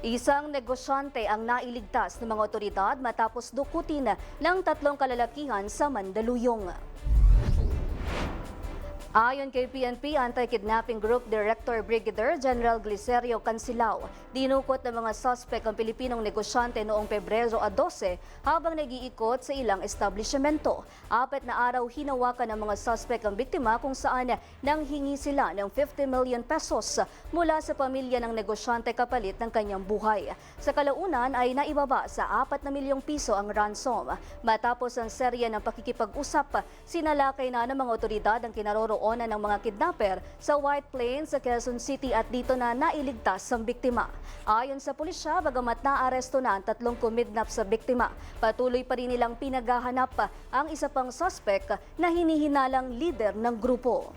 Isang negosyante ang nailigtas ng mga otoridad matapos dukutin ng 3 kalalakihan sa Mandaluyong. Ayon kay PNP Anti-Kidnapping Group Director Brigadier General Glicerio Cansilao, dinukot ng mga suspect ang Pilipinong negosyante noong Pebrero 12 habang nag-iikot sa ilang establishmento. 4 na araw hinawakan ng mga suspect ang biktima kung saan nanghingi sila ng 50 million pesos mula sa pamilya ng negosyante kapalit ng kanyang buhay. Sa kalaunan ay naibaba sa 4 na milyong piso ang ransom. Matapos ang serya ng pakikipag-usap, sinalakay na ng mga otoridad ang kinaroroonan ng mga kidnapper sa White Plains sa Quezon City at dito na nailigtas ang biktima. Ayon sa pulisya, bagamat naaresto na ang 3 kumidnap sa biktima, patuloy pa rin nilang pinaghahanap ang isa pang suspect na hinihinalang leader ng grupo.